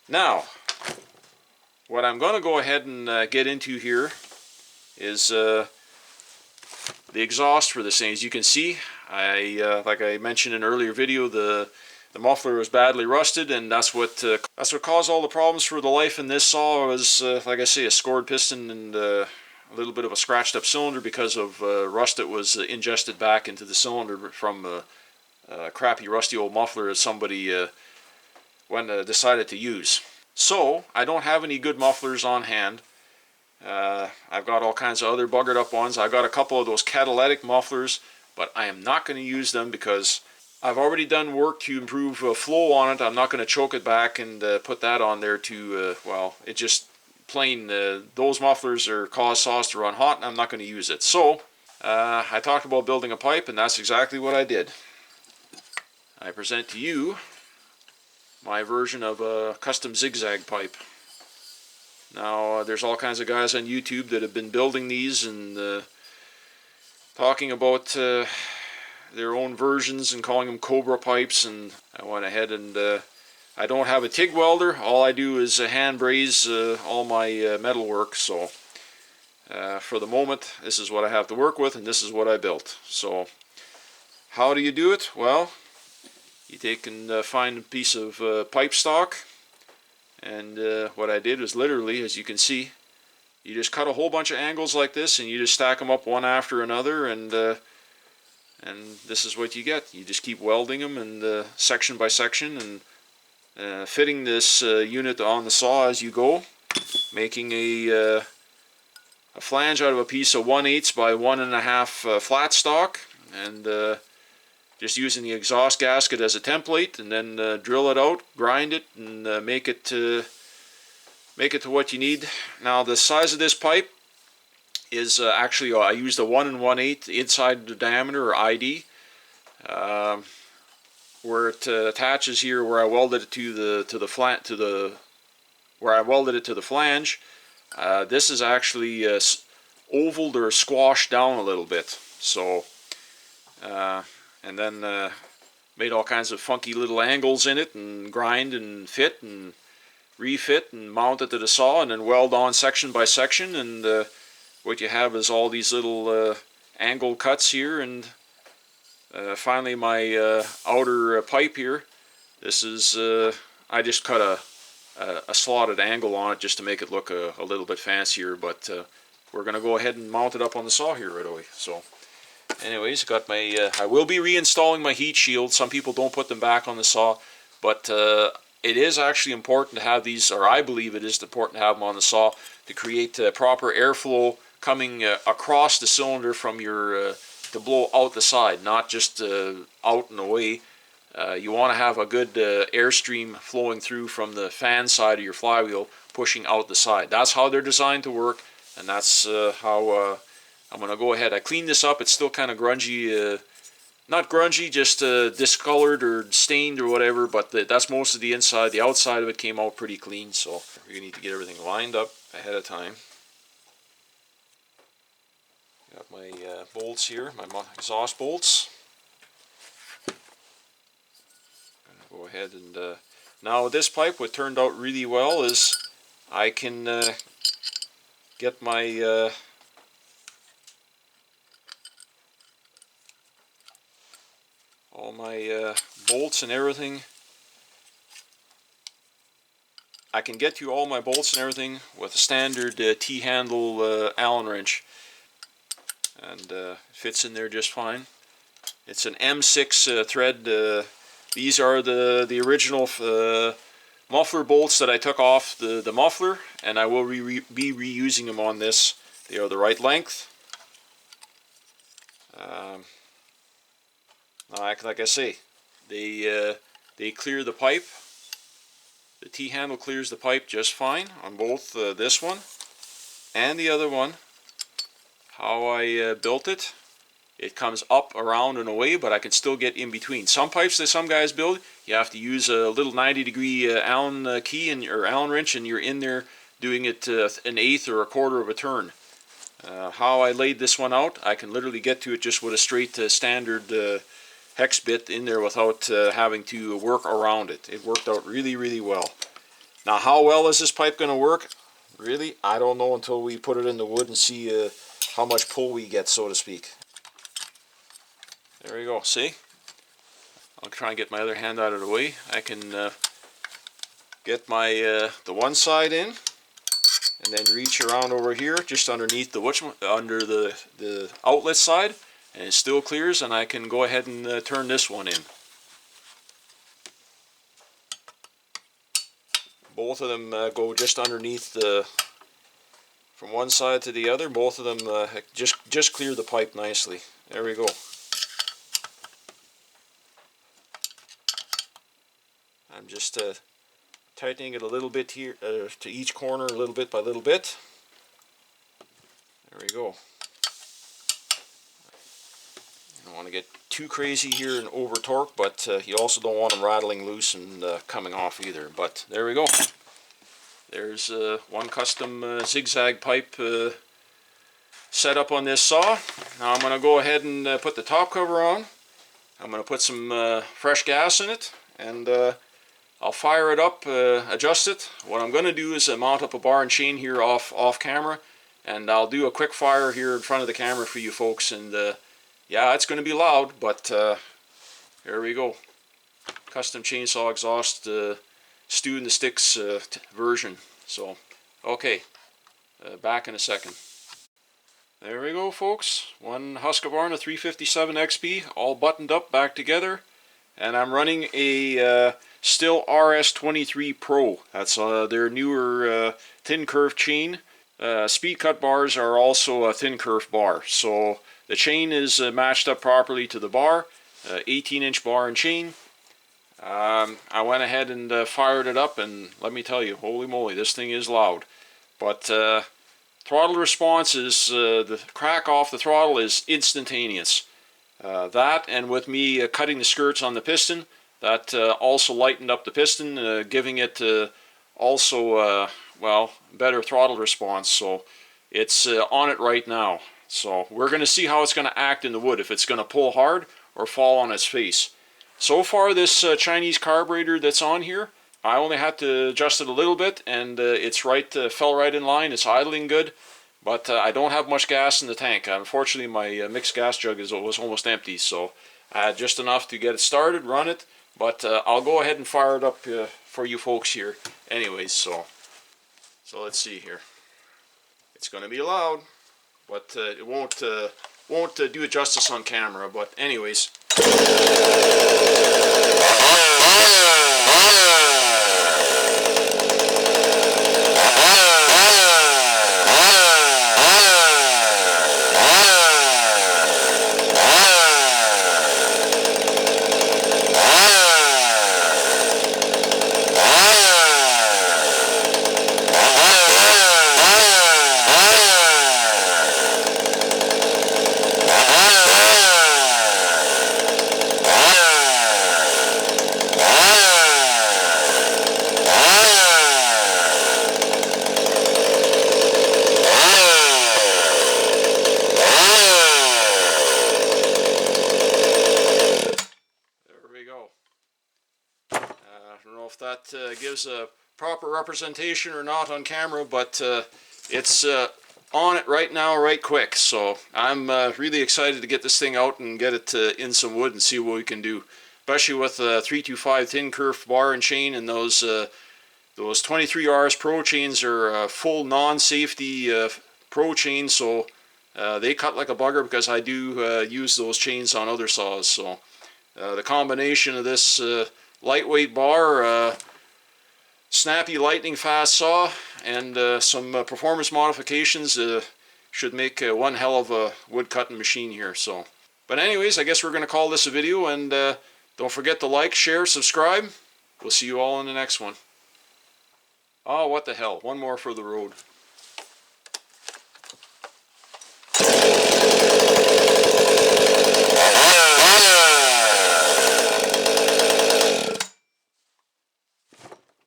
Now, what I'm going to go ahead and get into here is the exhaust for this thing. As you can see, like I mentioned in an earlier video, the muffler was badly rusted, and that's what caused all the problems for the life in this saw. Was like I say, a scored piston and a little bit of a scratched up cylinder because of rust that was ingested back into the cylinder from a crappy rusty old muffler that somebody decided to use. So I don't have any good mufflers on hand. I've got all kinds of other buggered up ones. I've got a couple of those catalytic mufflers, but I am not going to use them because I've already done work to improve flow on it. I'm not going to choke it back and put that on there to, well, it just plain, those mufflers cause saws to run hot, and I'm not going to use it. So, I talked about building a pipe, and that's exactly what I did. I present to you my version of a custom zigzag pipe. Now, there's all kinds of guys on YouTube that have been building these and talking about their own versions and calling them Cobra pipes, and I went ahead and I don't have a TIG welder. All I do is hand braze all my metal work, so for the moment this is what I have to work with, and this is what I built. So how do you do it? Well, you take and find a piece of pipe stock, and what I did was literally, as you can see, you just cut a whole bunch of angles like this, and you just stack them up one after another, and this is what you get. You just keep welding them, and section by section, and fitting this unit on the saw as you go, making a flange out of a piece of 1/8 by 1.5 flat stock, and just using the exhaust gasket as a template, and then drill it out, grind it, and make it to what you need. Now, the size of this pipe is actually, I used a 1 1/8 inside the diameter, or ID, where it attaches here, where I welded it to the flange. This is actually ovaled or squashed down a little bit. So, and then made all kinds of funky little angles in it, and grind and fit and refit and mount it to the saw, and then weld on section by section, and what you have is all these little angle cuts here, and finally my outer pipe here. This is, I just cut a slotted angle on it just to make it look a little bit fancier, but we're going to go ahead and mount it up on the saw here right away. So anyways, got my, I will be reinstalling my heat shield. Some people don't put them back on the saw, but it is actually important to have these, or I believe it is important to have them on the saw to create proper airflow coming across the cylinder from your, to blow out the side, not just out and away. You want to have a good airstream flowing through from the fan side of your flywheel, pushing out the side. That's how they're designed to work, and that's how I'm going to go ahead. I cleaned this up. It's still kind of grungy, not grungy, just discolored or stained or whatever, but that's most of the inside. The outside of it came out pretty clean, so we need to get everything lined up ahead of time. Got my bolts here, my exhaust bolts. Gonna go ahead and now this pipe, what turned out really well is I can get my all my bolts and everything. I can get to all my bolts and everything with a standard T-handle Allen wrench, and it fits in there just fine. It's an M6 thread. These are the original muffler bolts that I took off the muffler, and I will be reusing them on this. They are the right length. Like I say, they clear the pipe. The T-handle clears the pipe just fine on both this one and the other one. How I built it, it comes up, around, and away, but I can still get in between. Some pipes that some guys build, you have to use a little 90-degree Allen key or Allen wrench, and you're in there doing it an eighth or a quarter of a turn. How I laid this one out, I can literally get to it just with a straight standard hex bit in there without having to work around it. It worked out really, really well. Now, how well is this pipe going to work? Really, I don't know until we put it in the wood and see how much pull we get, so to speak. There we go, see? I'll try and get my other hand out of the way. I can get my the one side in, and then reach around over here, just underneath the outlet side, and it still clears, and I can go ahead and turn this one in. Both of them go just underneath from one side to the other. Both of them just clear the pipe nicely. There we go. I'm just tightening it a little bit here to each corner, a little bit by little bit. There we go. You don't want to get too crazy here and over torque, but you also don't want them rattling loose and coming off either. But there we go. There's one custom zigzag pipe set up on this saw. Now I'm going to go ahead and put the top cover on. I'm going to put some fresh gas in it, and I'll fire it up, adjust it. What I'm going to do is mount up a bar and chain here off camera, and I'll do a quick fire here in front of the camera for you folks. And yeah, it's going to be loud, but here we go. Custom chainsaw exhaust Stew in the Sticks version. So, okay, back in a second. There we go, folks. One Husqvarna 357 XP, all buttoned up, back together. And I'm running a Stihl RS23 Pro. That's their newer thin curve chain. Speed cut bars are also a thin curve bar. So the chain is matched up properly to the bar. 18-inch bar and chain. I went ahead and fired it up, and let me tell you, holy moly, this thing is loud. But throttle response is, the crack off the throttle is instantaneous. That, and with me cutting the skirts on the piston, that also lightened up the piston, giving it also, well, better throttle response. So it's on it right now. So we're going to see how it's going to act in the wood, if it's going to pull hard or fall on its face. So far, this Chinese carburetor that's on here, I only had to adjust it a little bit, and it's right, fell right in line. It's idling good, but I don't have much gas in the tank. Unfortunately, my mixed gas jug was almost empty, so I had just enough to get it started, run it. But I'll go ahead and fire it up for you folks here. Anyways, so let's see here. It's going to be loud, but it won't do it justice on camera. But anyways. If that gives a proper representation or not on camera, but it's on it right now, right quick. So I'm really excited to get this thing out and get it in some wood and see what we can do, especially with 325 thin curve bar and chain, and those 23Rs Pro chains are full non-safety Pro chains, so they cut like a bugger, because I do use those chains on other saws. So the combination of this lightweight bar, snappy lightning fast saw, and some performance modifications should make one hell of a wood cutting machine here. So, but anyways, I guess we're going to call this a video, and don't forget to like, share, subscribe. We'll see you all in the next one. Oh, what the hell, one more for the road.